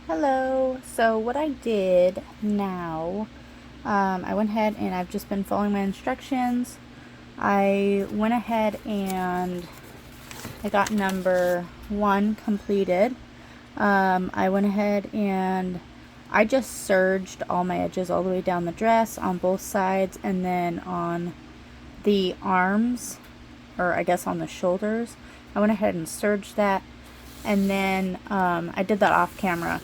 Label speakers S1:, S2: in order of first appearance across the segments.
S1: Hello. So what I did now, I went ahead and I've just been following my instructions. I went ahead and I got number 1 completed. I went ahead and I just serged all my edges all the way down the dress on both sides, and then on the arms, or I guess on the shoulders, I went ahead and serged that, and then I did that off camera.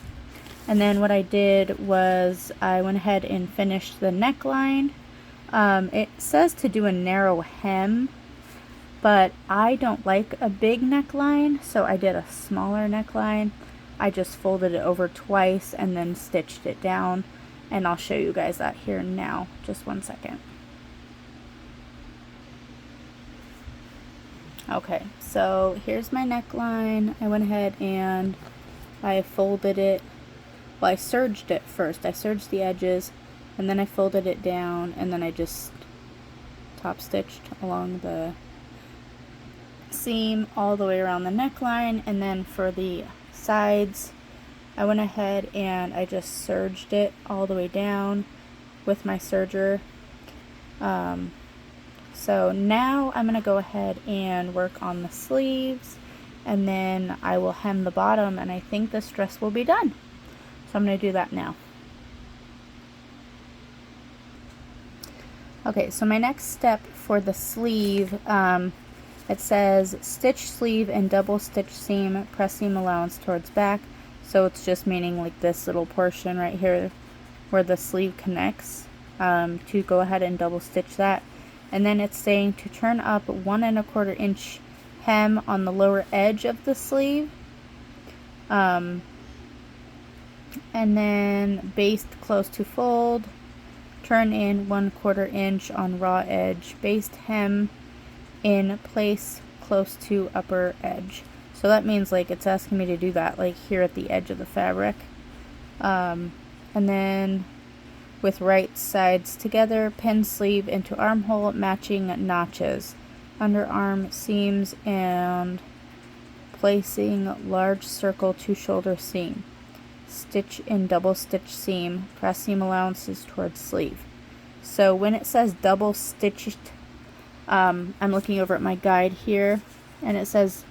S1: And then what I did was I went ahead and finished the neckline. It says to do a narrow hem, but I don't like a big neckline, so I did a smaller neckline. I just folded it over twice and then stitched it down, and I'll show you guys that here now. Just one second. Okay, so here's my neckline. I went ahead and I folded it. Well, I serged it first. I serged the edges, and then I folded it down, and then I just top stitched along the seam all the way around the neckline. And then for the sides, I went ahead and I just serged it all the way down with my serger. So now I'm going to go ahead and work on the sleeves, and then I will hem the bottom, and I think this dress will be done. So I'm going to do that now. Okay, so my next step for the sleeve, it says stitch sleeve and double stitch seam, press seam allowance towards back. So it's just meaning like this little portion right here where the sleeve connects, to go ahead and double stitch that. And then it's saying to turn up 1 1/4 inch hem on the lower edge of the sleeve. And then baste close to fold, turn in 1/4 inch on raw edge, baste hem in place close to upper edge. So that means like it's asking me to do that like here at the edge of the fabric. And then with right sides together, pin sleeve into armhole, matching notches, underarm seams, and placing large circle to shoulder seam. Stitch in double stitch seam, press seam allowances towards sleeve. So when it says double stitched, I'm looking over at my guide here, and it says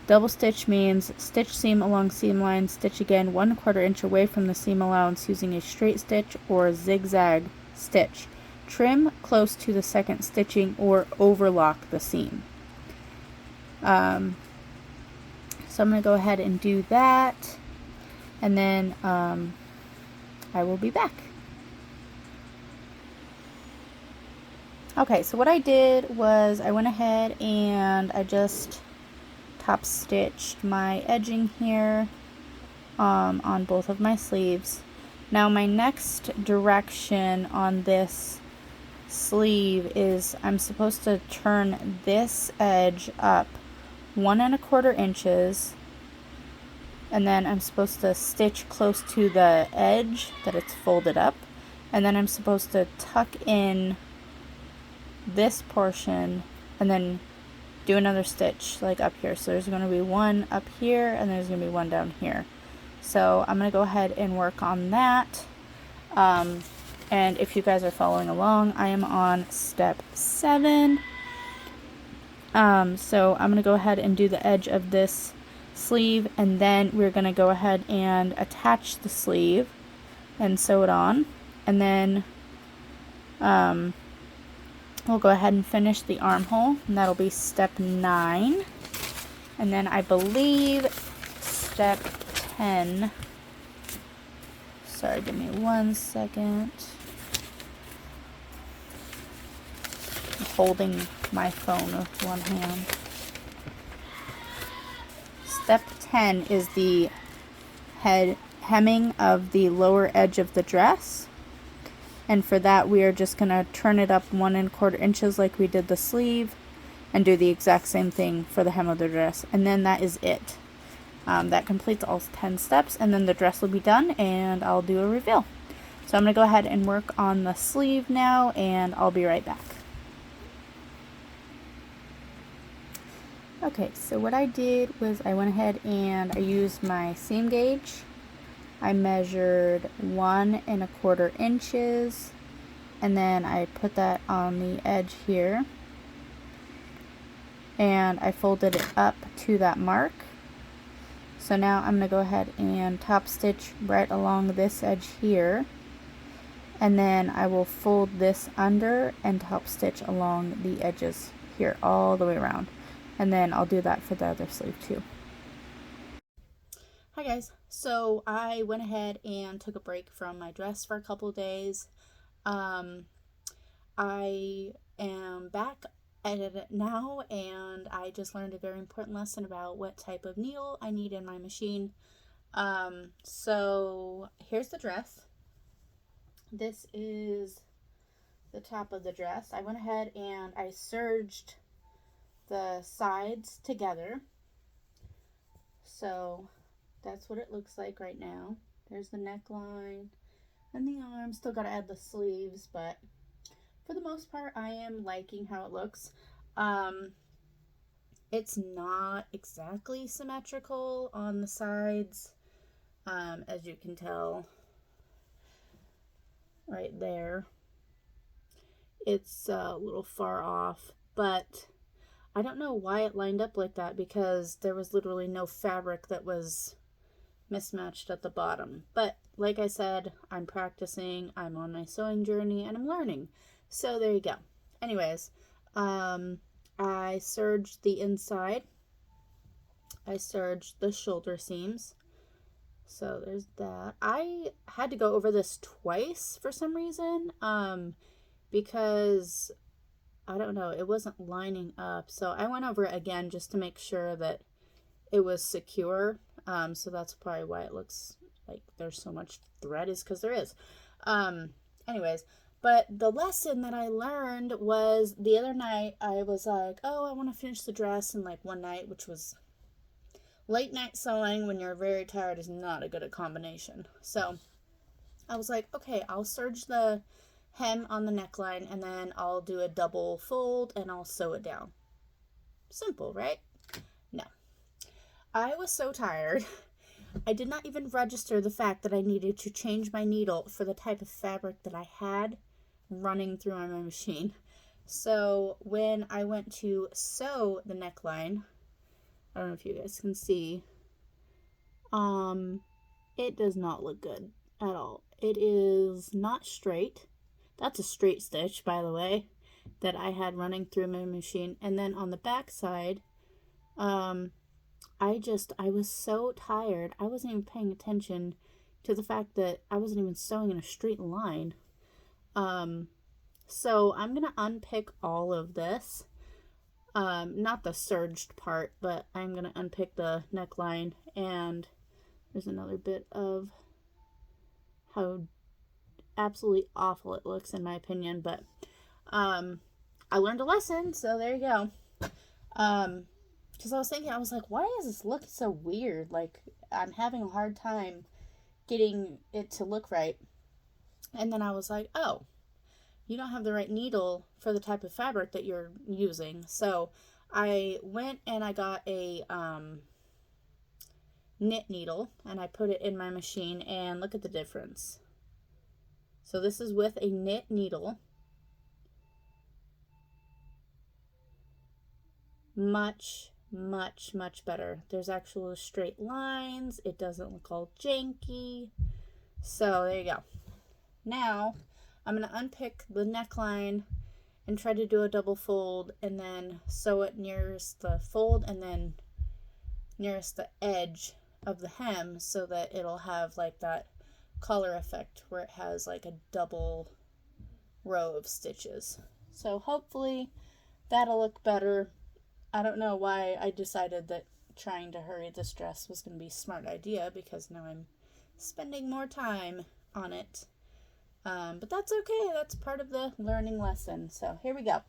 S1: double stitch means stitch seam along seam line, stitch again 1/4 inch away from the seam allowance using a straight stitch or zigzag stitch. Trim close to the second stitching or overlock the seam. So I'm going to go ahead and do that, and then I will be back. Okay, so what I did was I went ahead and I just top stitched my edging here on both of my sleeves. Now my next direction on this sleeve is I'm supposed to turn this edge up 1 1/4 inches, and then I'm supposed to stitch close to the edge that it's folded up, and then I'm supposed to tuck in this portion and then do another stitch like up here. So there's going to be one up here, and there's going to be one down here. So I'm going to go ahead and work on that. And if you guys are following along, I am on step 7. So I'm going to go ahead and do the edge of this sleeve, and then we're going to go ahead and attach the sleeve and sew it on, and then we'll go ahead and finish the armhole, and that'll be step 9. And then I believe step 10, sorry, give me 1 second. I'm holding my phone with one hand. Step 10 is the hemming of the lower edge of the dress. And for that, we are just going to turn it up 1 1/4 inches like we did the sleeve, and do the exact same thing for the hem of the dress. And then that is it. That completes all 10 steps, and then the dress will be done, and I'll do a reveal. So I'm going to go ahead and work on the sleeve now, and I'll be right back. Okay, so what I did was I went ahead and I used my seam gauge I measured 1¼ inches, and then I put that on the edge here, and I folded it up to that mark. So now I'm going to go ahead and top stitch right along this edge here, and then I will fold this under and top stitch along the edges here all the way around, and then I'll do that for the other sleeve too. Hi guys, so I went ahead and took a break from my dress for a couple of days. I am back at it now, and I just learned a very important lesson about what type of needle I need in my machine. So here's the dress. This is the top of the dress. I went ahead and I serged the sides together. So that's what it looks like right now. There's the neckline and the arms. Still got to add the sleeves, but for the most part, I am liking how it looks. It's not exactly symmetrical on the sides, as you can tell right there. It's a little far off, but I don't know why it lined up like that, because there was literally no fabric that was mismatched at the bottom. But like I said, I'm practicing, I'm on my sewing journey, and I'm learning. So there you go. Anyways, I serged the inside. I serged the shoulder seams. So there's that. I had to go over this twice for some reason, because I don't know, it wasn't lining up. So I went over it again just to make sure that it was secure. So that's probably why it looks like there's so much thread, is because there is. Anyways, but the lesson that I learned was the other night. I was like, oh, I want to finish the dress in like one night, which was late night sewing when you're very tired is not a good combination. So I was like, okay, I'll serge the hem on the neckline, and then I'll do a double fold and I'll sew it down. Simple, right? No. I was so tired. I did not even register the fact that I needed to change my needle for the type of fabric that I had running through my machine. So when I went to sew the neckline, I don't know if you guys can see, it does not look good at all. It is not straight. That's a straight stitch, by the way, that I had running through my machine. And then on the back side, I was so tired. I wasn't even paying attention to the fact that I wasn't even sewing in a straight line. So I'm going to unpick all of this. Not the serged part, but I'm going to unpick the neckline, and there's another bit of how absolutely awful it looks in my opinion, but I learned a lesson, so there you go. Because I was thinking, I was like, why does this look so weird? Like, I'm having a hard time getting it to look right. And then I was like, oh, you don't have the right needle for the type of fabric that you're using. So I went and I got a knit needle, and I put it in my machine, and look at the difference. So this is with a knit needle. Much, much, much better. There's actual straight lines. It doesn't look all janky. So there you go. Now I'm going to unpick the neckline and try to do a double fold, and then sew it nearest the fold and then nearest the edge of the hem, so that it'll have like that collar effect where it has like a double row of stitches. So hopefully that'll look better. I don't know why I decided that trying to hurry this dress was going to be a smart idea, because now I'm spending more time on it. But that's okay. That's part of the learning lesson. So here we go.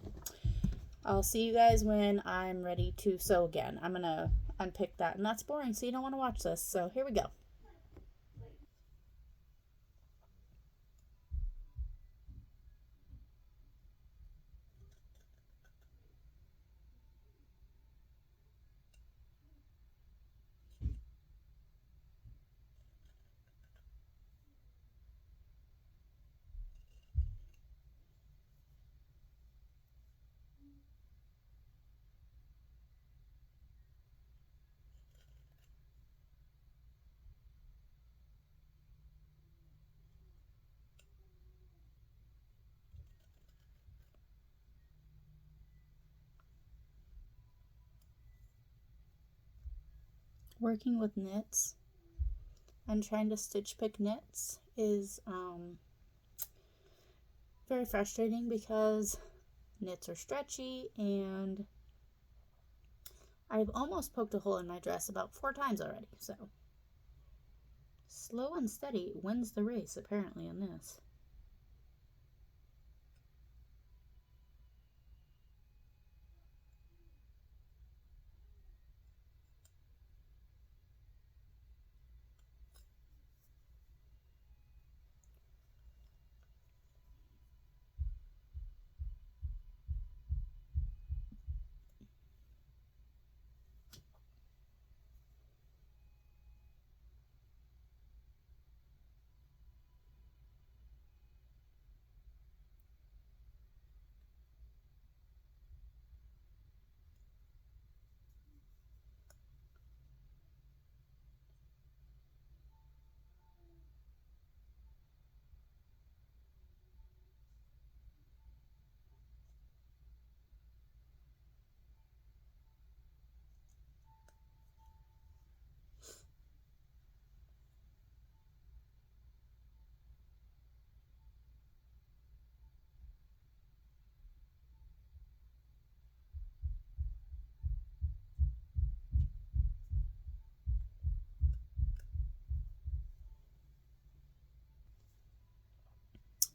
S1: I'll see you guys when I'm ready to sew again. I'm going to unpick that, and that's boring, so you don't want to watch this. So here we go. working with knits and trying to stitch pick knits is very frustrating because knits are stretchy and I've almost poked a hole in my dress about 4 times already. So slow and steady wins the race apparently in this.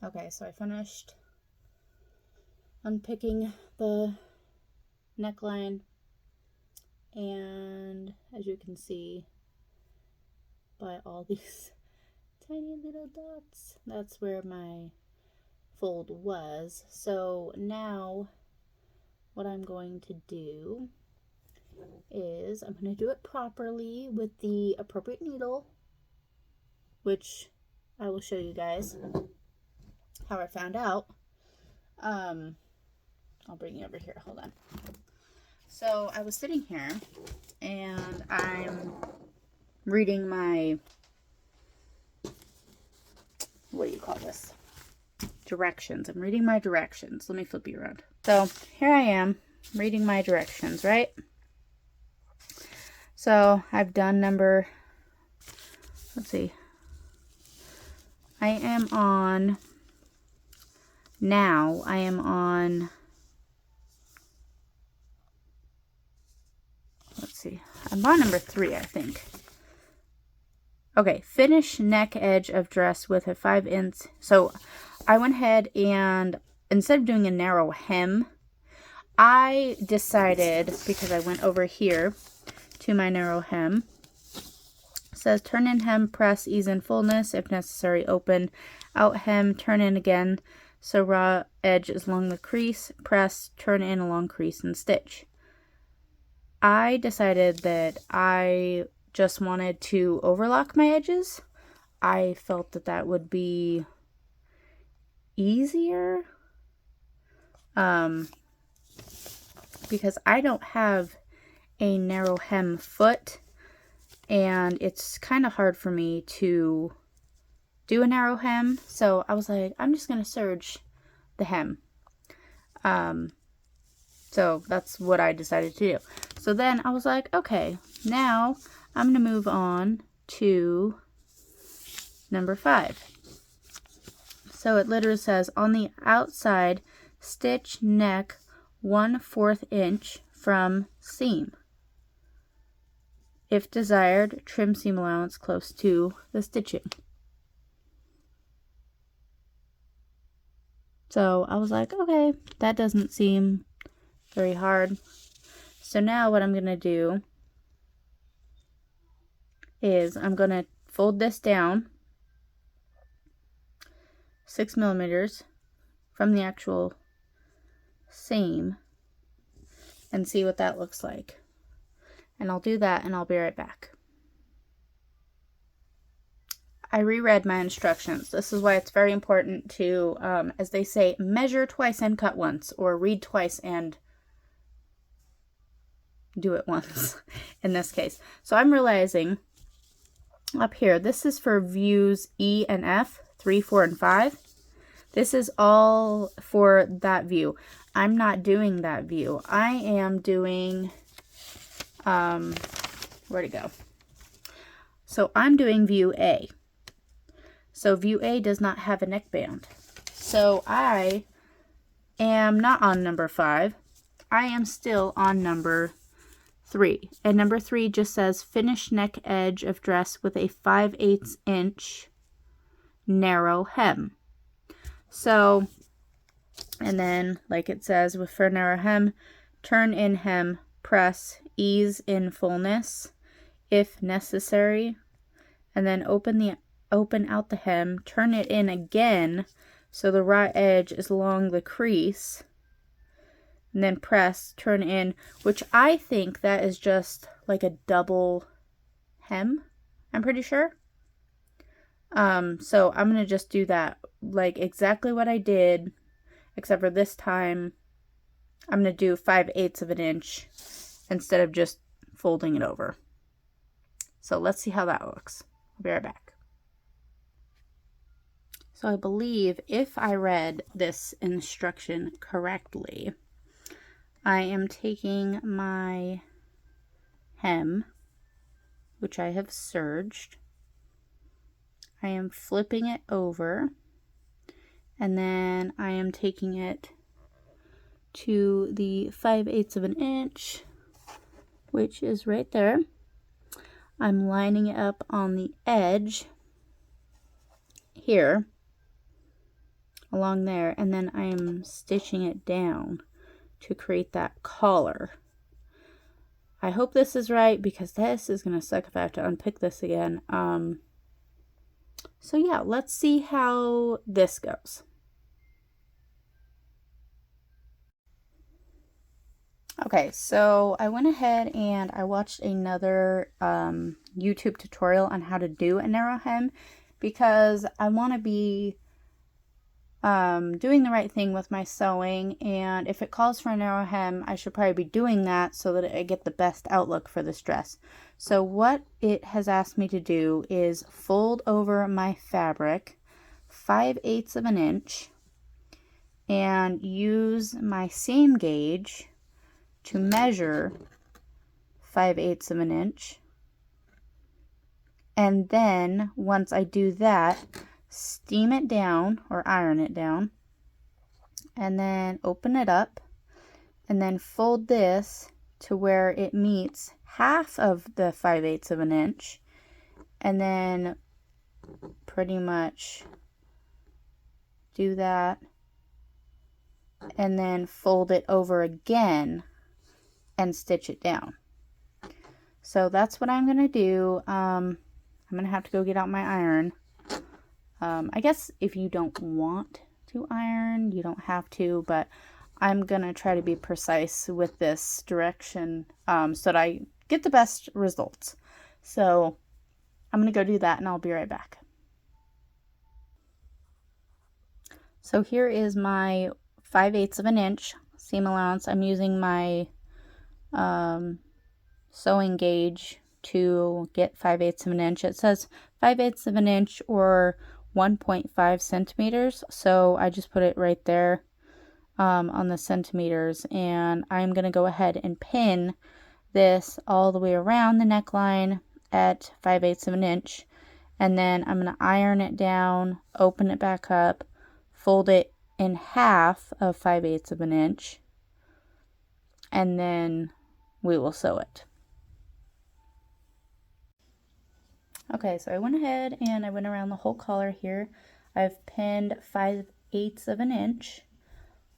S1: Okay, so I finished unpicking the neckline, and as you can see by all these tiny little dots, that's where my fold was. So now what I'm going to do is I'm going to do it properly with the appropriate needle, which I will show you guys how I found out. I'll bring you over here, hold on. So I was sitting here and I'm reading my, what do you call this? Directions. I'm reading my directions. Let me flip you around. So here I am reading my directions, right? So I've done number, let's see. I am on, let's see. I'm on number 3, I think. Okay, finish neck edge of dress with a 5-inch. So I went ahead and instead of doing a narrow hem, I decided, because I went over here to my narrow hem, it says turn in hem, press, ease in fullness, if necessary open, out hem, turn in again, so raw edge is along the crease, press, turn in along crease and stitch. I decided that I just wanted to overlock my edges. I felt that that would be easier because I don't have a narrow hem foot and it's kind of hard for me to do a narrow hem. So I was like, I'm just going to serge the hem. So that's what I decided to do. So then I was like, okay, now I'm going to move on to number 5. So it literally says on the outside, stitch neck 1/4 inch from seam. If desired, trim seam allowance close to the stitching. So I was like, okay, that doesn't seem very hard. So now what I'm going to do is I'm going to fold this down 6 millimeters from the actual seam and see what that looks like. And I'll do that and I'll be right back. I reread my instructions. This is why it's very important to, as they say, measure twice and cut once, or read twice and do it once in this case. So I'm realizing up here, this is for views E and F, 3, 4, and 5. This is all for that view. I'm not doing that view. I am doing, where'd it go? So I'm doing view A. So view A does not have a neckband. So I am not on number 5. I am still on number 3. And number 3 just says finish neck edge of dress with a 5/8 inch narrow hem. So, and then like it says for narrow hem, turn in hem, press, ease in fullness if necessary, and then open out the hem, turn it in again so the raw edge is along the crease, and then press, turn in, which I think that is just like a double hem, I'm pretty sure. So I'm going to just do that like exactly what I did, except for this time I'm going to do 5/8 of an inch instead of just folding it over. So let's see how that looks. I'll be right back. So I believe if I read this instruction correctly, I am taking my hem, which I have serged, I am flipping it over, and then I am taking it to the 5/8 of an inch, which is right there. I'm lining it up on the edge here, along there, and then I'm stitching it down to create that collar. I hope this is right because this is going to suck if I have to unpick this again. So yeah, let's see how this goes. Okay, so I went ahead and I watched another YouTube tutorial on how to do a narrow hem because I want to be doing the right thing with my sewing, and if it calls for a narrow hem, I should probably be doing that so that I get the best outlook for this dress. So what it has asked me to do is fold over my fabric 5/8 of an inch and use my seam gauge to measure 5/8 of an inch. And then once I do that, steam it down or iron it down, and then open it up, and then fold this to where it meets half of the 5/8 of an inch, and then pretty much do that, and then fold it over again and stitch it down. So that's what I'm going to do. I'm going to have to go get out my iron. I guess if you don't want to iron, you don't have to, but I'm going to try to be precise with this direction so that I get the best results. So I'm going to go do that and I'll be right back. So here is my 5/8 of an inch seam allowance. I'm using my sewing gauge to get 5/8 of an inch. It says 5/8 of an inch or 1.5 centimeters, so I just put it right there on the centimeters, and I'm going to go ahead and pin this all the way around the neckline at 5/8 of an inch, and then I'm going to iron it down, open it back up, fold it in half of 5/8 of an inch, and then we will sew it. Okay, so I went ahead and I went around the whole collar here. I've pinned 5/8 of an inch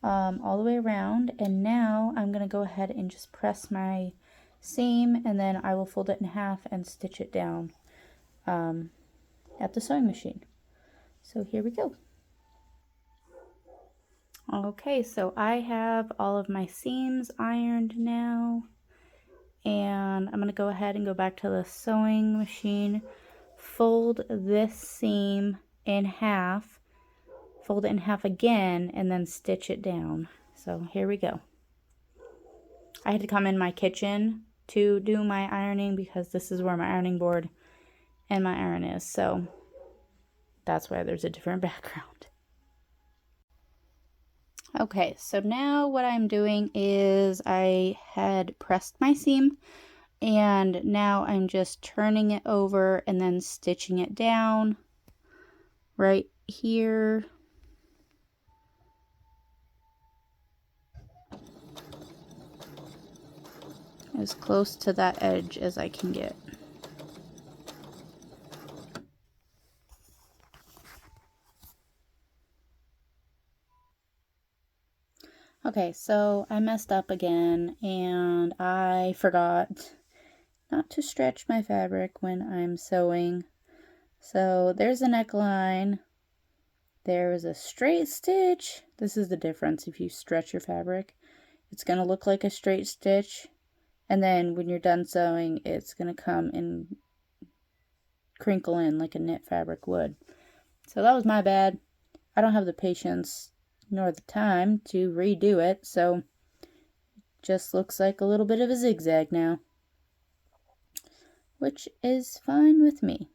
S1: all the way around, and now I'm going to go ahead and just press my seam, and then I will fold it in half and stitch it down at the sewing machine. So here we go. Okay, so I have all of my seams ironed now, and I'm going to go ahead and go back to the sewing machine, fold this seam in half, fold it in half again, and then stitch it down. So here we go. I had to come in my kitchen to do my ironing because this is where my ironing board and my iron is, so that's why there's a different background. Okay, so now what I'm doing is I had pressed my seam And now I'm just turning it over and then stitching it down right here. As close to that edge as I can get. Okay, so I messed up again and I forgot not to stretch my fabric when I'm sewing. So there's a neckline. There is a straight stitch. This is the difference. If you stretch your fabric, it's going to look like a straight stitch. And then when you're done sewing, it's going to come and crinkle in like a knit fabric would. So that was my bad. I don't have the patience nor the time to redo it, so it just looks like a little bit of a zigzag now, which is fine with me.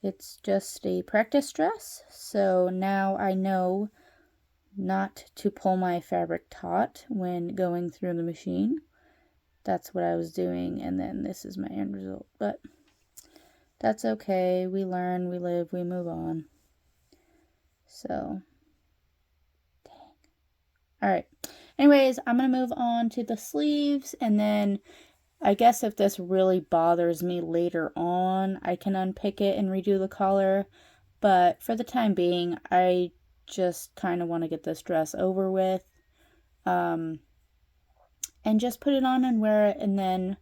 S1: It's just a practice dress, so now I know not to pull my fabric taut when going through the machine. That's what I was doing, and then this is my end result, but that's okay. We learn, we live, we move on. So alright, anyways, I'm going to move on to the sleeves, and then I guess if this really bothers me later on, I can unpick it and redo the collar, but for the time being, I just kind of want to get this dress over with, and just put it on and wear it, and then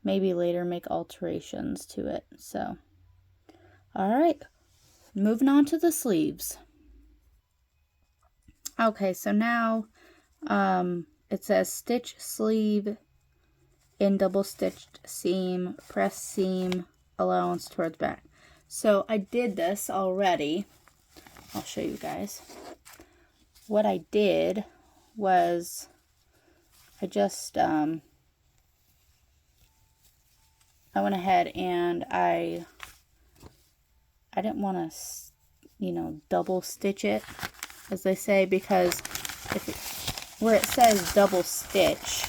S1: maybe later make alterations to it. So, alright, moving on to the sleeves. Okay, so now it says stitch sleeve in double stitched seam, press seam, allowance towards back. So I did this already. I'll show you guys. What I did was I just I went ahead and I didn't want to, you know, double stitch it, as they say, because where it says double stitch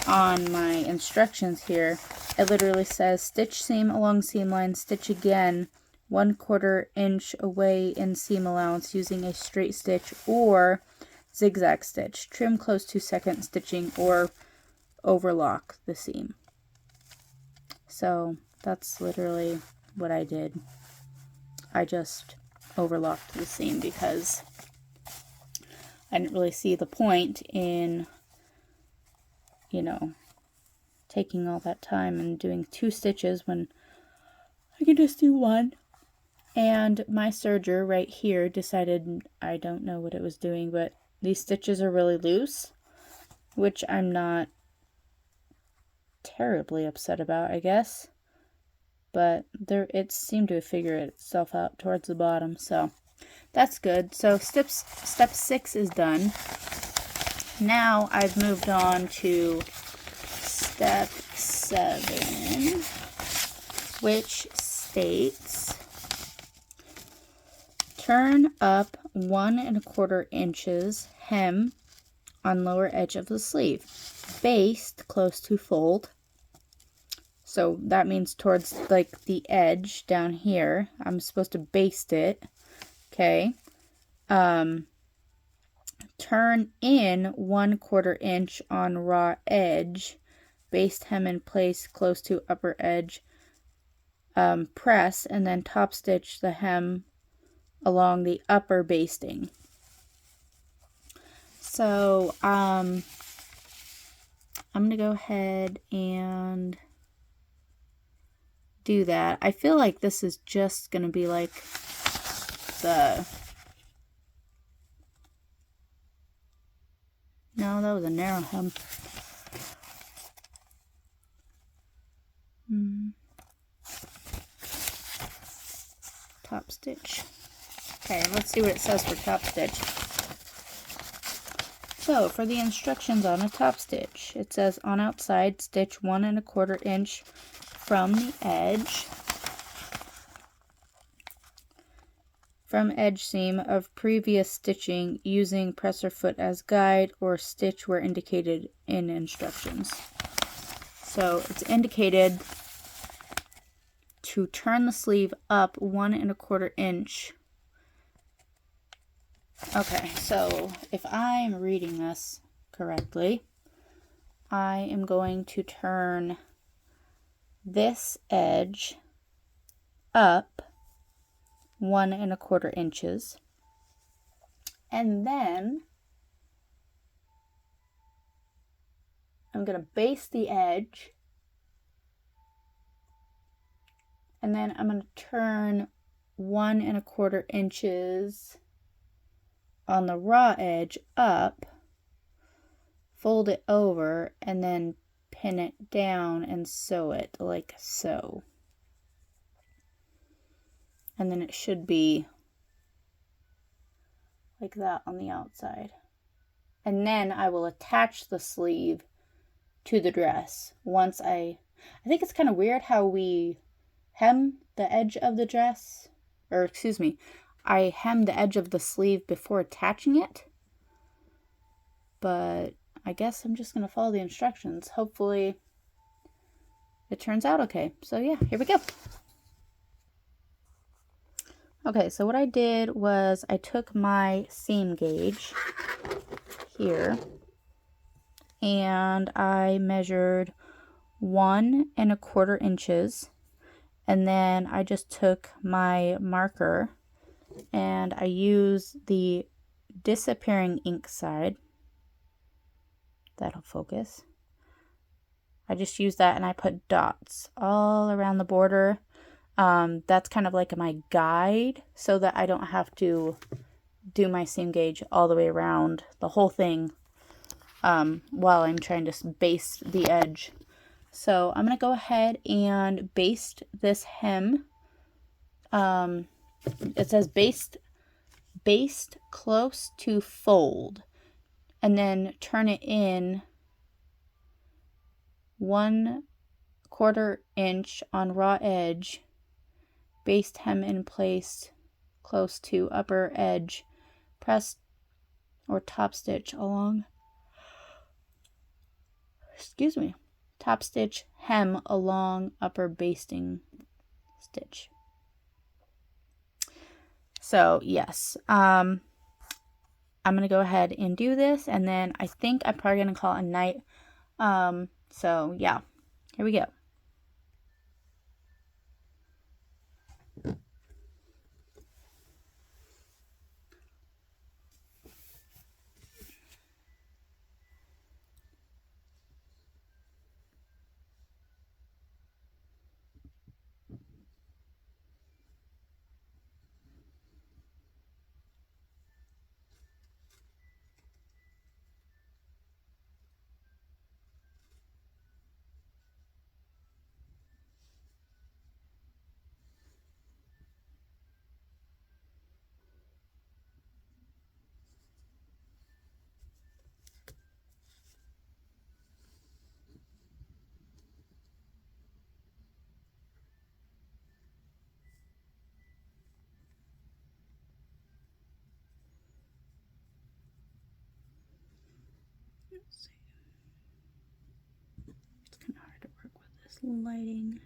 S1: on my instructions here, it literally says stitch seam along seam line, stitch again 1/4 inch away in seam allowance using a straight stitch or zigzag stitch, trim close to second stitching or overlock the seam. So that's literally what I did. I just overlocked the seam because I didn't really see the point in, you know, taking all that time and doing 2 stitches when I could just do 1. And my serger right here decided, I don't know what it was doing, but these stitches are really loose, which I'm not terribly upset about, I guess. But it seemed to figure itself out towards the bottom, so that's good. So step 6 is done. Now I've moved on to step 7, which states turn up 1 1/4 inches hem on lower edge of the sleeve, baste close to fold. So that means towards like the edge down here. I'm supposed to baste it. Okay. Turn in 1/4 inch on raw edge, baste hem in place close to upper edge, press, and then top stitch the hem along the upper basting. So I'm gonna go ahead and do that. I feel like this is just gonna be like no, that was a narrow hem. Top stitch. Okay, let's see what it says for top stitch. So, for the instructions on a top stitch, it says on outside, stitch 1 1/4 inch from the edge, from edge seam of previous stitching using presser foot as guide or stitch where indicated in instructions. So it's indicated to turn the sleeve up 1¼ inch. Okay, so if I'm reading this correctly, I am going to turn this edge up 1¼ inches, and then I'm going to base the edge, and then I'm going to turn 1¼ inches on the raw edge up, fold it over, and then pin it down and sew it like so. And then it should be like that on the outside. And then I will attach the sleeve to the dress once I think it's kind of weird how we hem the edge of the dress, or excuse me, I hem the edge of the sleeve before attaching it. But I guess I'm just going to follow the instructions. Hopefully it turns out okay. So yeah, here we go. Okay, so what I did was I took my seam gauge here and I measured 1¼ inches, and then I just took my marker and I used the disappearing ink side. That'll focus. I just used that and I put dots all around the border. That's kind of like my guide so that I don't have to do my seam gauge all the way around the whole thing while I'm trying to baste the edge. So I'm going to go ahead and baste this hem. It says baste close to fold, and then turn it in 1/4 inch on raw edge, baste hem in place close to upper edge, press or top stitch along, top stitch hem along upper basting stitch. So yes, I'm gonna go ahead and do this, and then I think I'm probably gonna call it a night. So yeah, here we go. It's kind of hard to work with this lighting.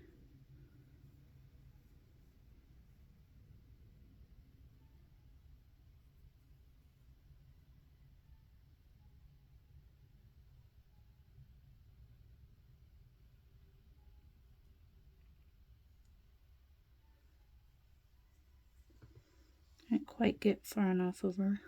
S1: Can't quite get far enough over.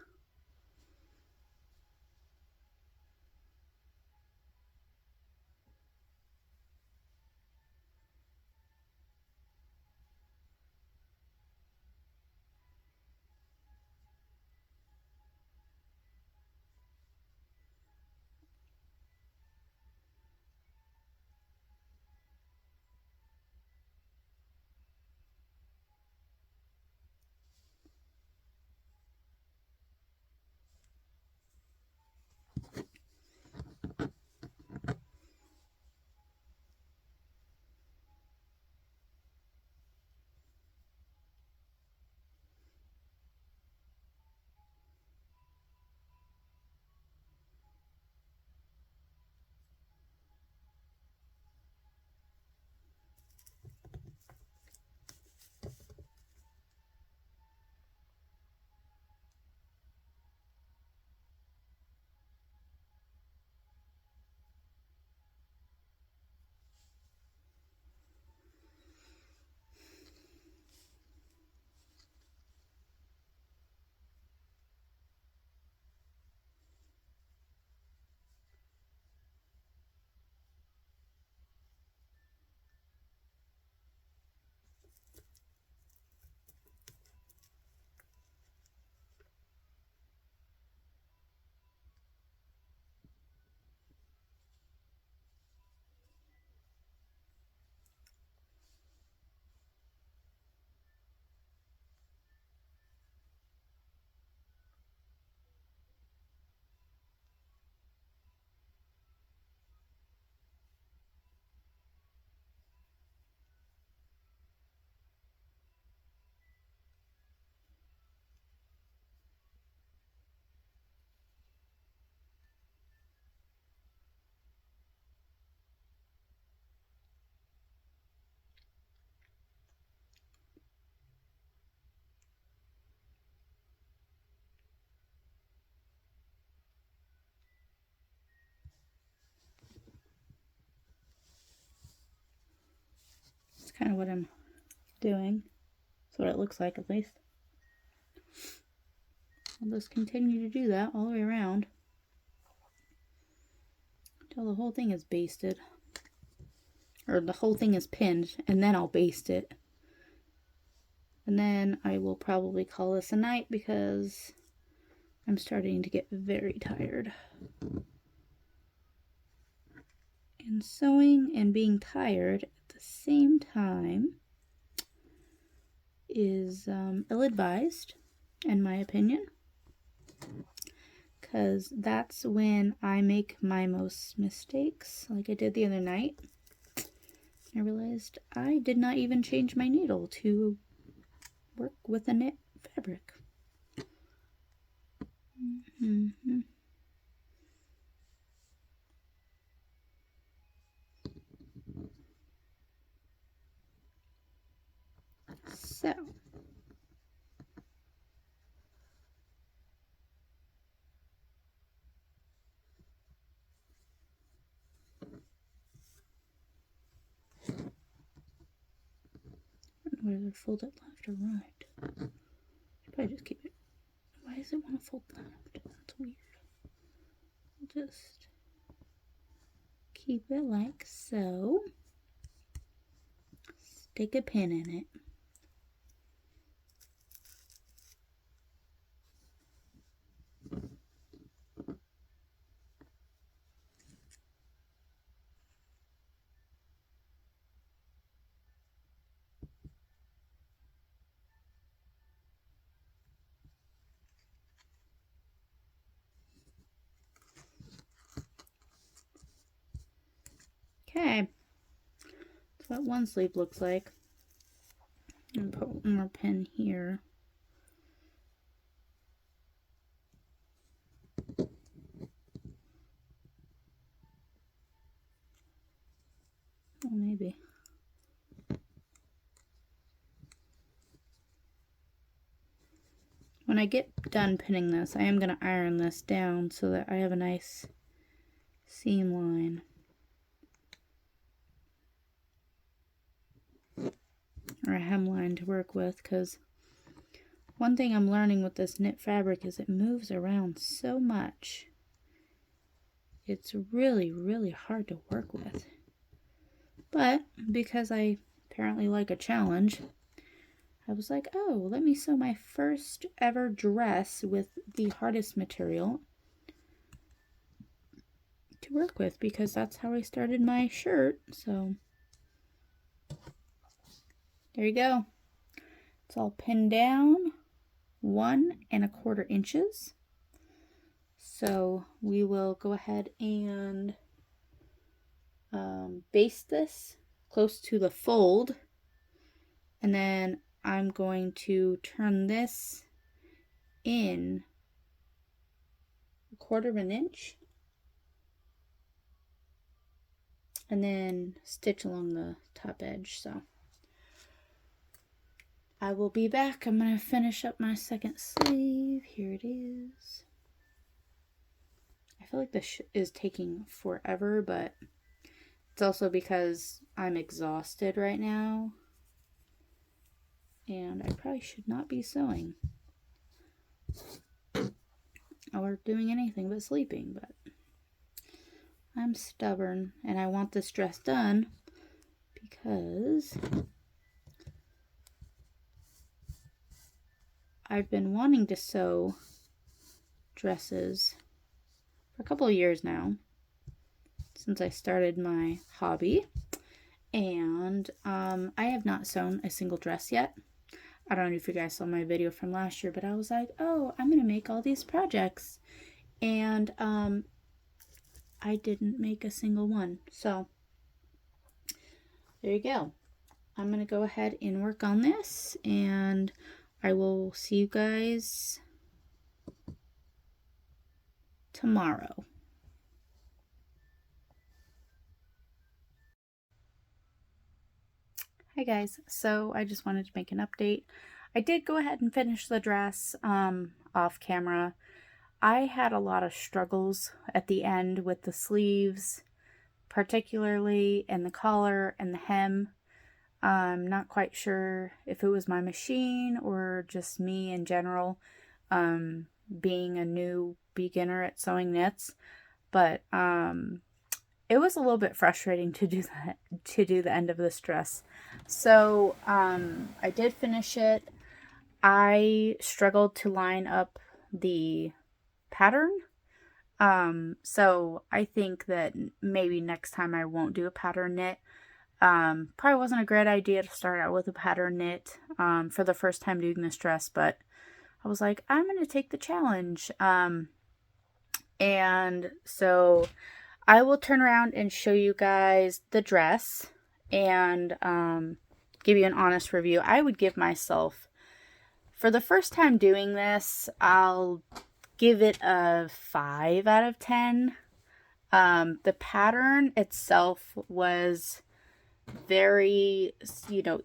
S1: kind of what I'm doing. That's what it looks like, at least. I'll just continue to do that all the way around until the whole thing is basted, or the whole thing is pinned, and then I'll baste it. And then I will probably call this a night because I'm starting to get very tired. And sewing and being tired at the same time is ill-advised, in my opinion, because that's when I make my most mistakes, like I did the other night. I realized I did not even change my needle to work with a knit fabric. So whether to fold it left or right. Should probably just keep it. Why does it want to fold left? That's weird. I'll just keep it like so. Stick a pin in it. Okay, that's what one sleeve looks like. And put one more pin here. Well, maybe. When I get done pinning this, I am going to iron this down so that I have a nice seam line. Or a hemline to work with, because one thing I'm learning with this knit fabric is it moves around so much. It's really, really hard to work with. But because I apparently like a challenge, I was like, oh, let me sew my first ever dress with the hardest material to work with, because that's how I started my shirt. So there you go. It's all pinned down, 1 1/4 inches. So we will go ahead and baste this close to the fold, and then I'm going to turn this in 1/4 inch and then stitch along the top edge. So I will be back. I'm going to finish up my second sleeve. Here it is. I feel like this is taking forever, but it's also because I'm exhausted right now. And I probably should not be sewing or doing anything but sleeping, but I'm stubborn and I want this dress done because I've been wanting to sew dresses for a couple of years now, since I started my hobby, and I have not sewn a single dress yet. I don't know if you guys saw my video from last year, but I was like, oh, I'm gonna make all these projects, and I didn't make a single one. So there you go. I'm gonna go ahead and work on this, and I will see you guys tomorrow. Hi guys, so I just wanted to make an update. I did go ahead and finish the dress off camera. I had a lot of struggles at the end with the sleeves, particularly in the collar and the hem. I'm not quite sure if it was my machine or just me in general, being a new beginner at sewing knits, but it was a little bit frustrating to do that, to do the end of this dress. So I did finish it. I struggled to line up the pattern. So I think that maybe next time I won't do a pattern knit. Probably wasn't a great idea to start out with a pattern knit for the first time doing this dress, but I was like, I'm going to take the challenge. And so I will turn around and show you guys the dress and give you an honest review. I would give myself, for the first time doing this, I'll give it a 5 out of 10. The pattern itself was very,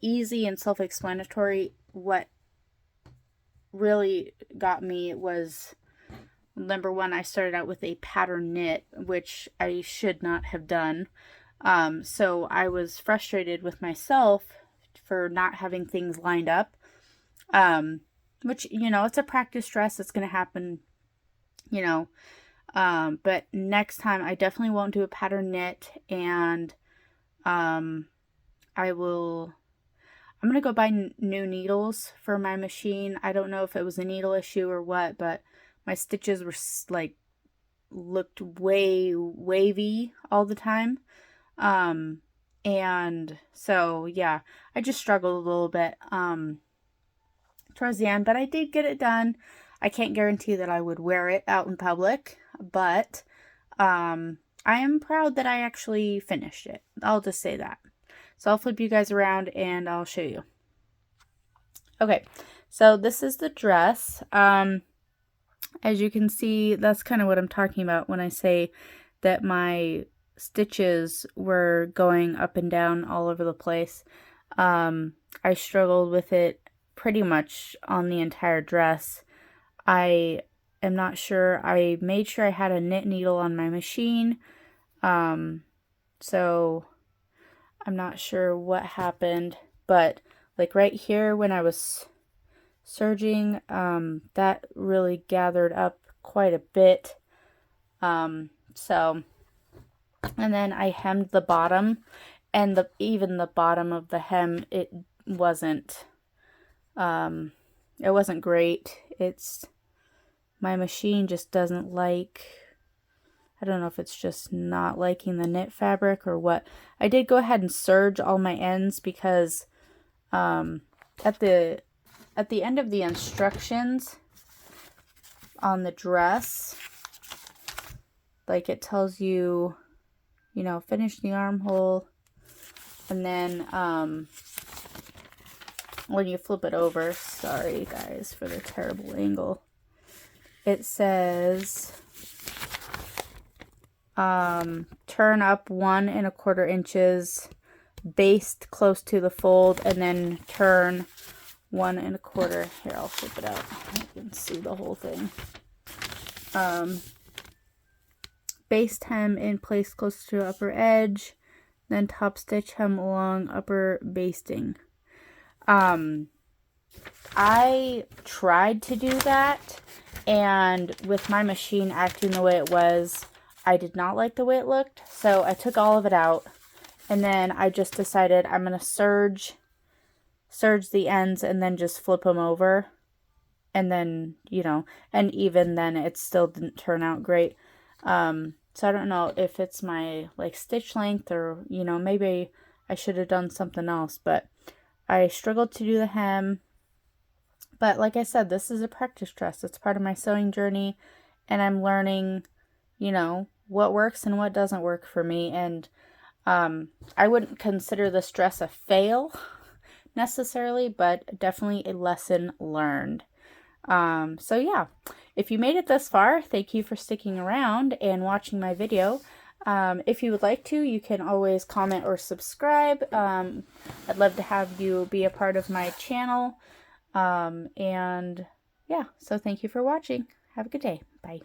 S1: easy and self-explanatory. What really got me was, number one, I started out with a pattern knit, which I should not have done. So I was frustrated with myself for not having things lined up. Which, it's a practice dress. It's going to happen, but next time I definitely won't do a pattern knit, and I'm going to go buy new needles for my machine. I don't know if it was a needle issue or what, but my stitches were like, looked way wavy all the time. And so, yeah, I just struggled a little bit, towards the end, but I did get it done. I can't guarantee that I would wear it out in public, but, I am proud that I actually finished it. I'll just say that. So I'll flip you guys around and I'll show you. Okay, so this is the dress. As you can see, that's kind of what I'm talking about when I say that my stitches were going up and down all over the place. I struggled with it pretty much on the entire dress. I am not sure. I made sure I had a knit needle on my machine. So I'm not sure what happened, but like right here when I was serging, that really gathered up quite a bit. So, and then I hemmed the bottom, and even the bottom of the hem, it wasn't great. My machine just doesn't like, I don't know if it's just not liking the knit fabric or what. I did go ahead and serge all my ends because at the end of the instructions on the dress, like it tells you, finish the armhole, and then when you flip it over, sorry guys for the terrible angle, it says turn up 1 1/4 inches, baste close to the fold, and then turn 1 1/4. Here, I'll flip it out. You can see the whole thing. Baste hem in place close to upper edge, then top stitch hem along upper basting. I tried to do that, and with my machine acting the way it was, I did not like the way it looked, so I took all of it out, and then I just decided I'm going to serge the ends and then just flip them over, and then, and even then it still didn't turn out great. So I don't know if it's my stitch length or, maybe I should have done something else, but I struggled to do the hem. But like I said, this is a practice dress. It's part of my sewing journey, and I'm learning, what works and what doesn't work for me. And I wouldn't consider this dress a fail necessarily, but definitely a lesson learned. So yeah, if you made it this far, thank you for sticking around and watching my video. If you would like to, you can always comment or subscribe. I'd love to have you be a part of my channel. And yeah, so thank you for watching. Have a good day. Bye.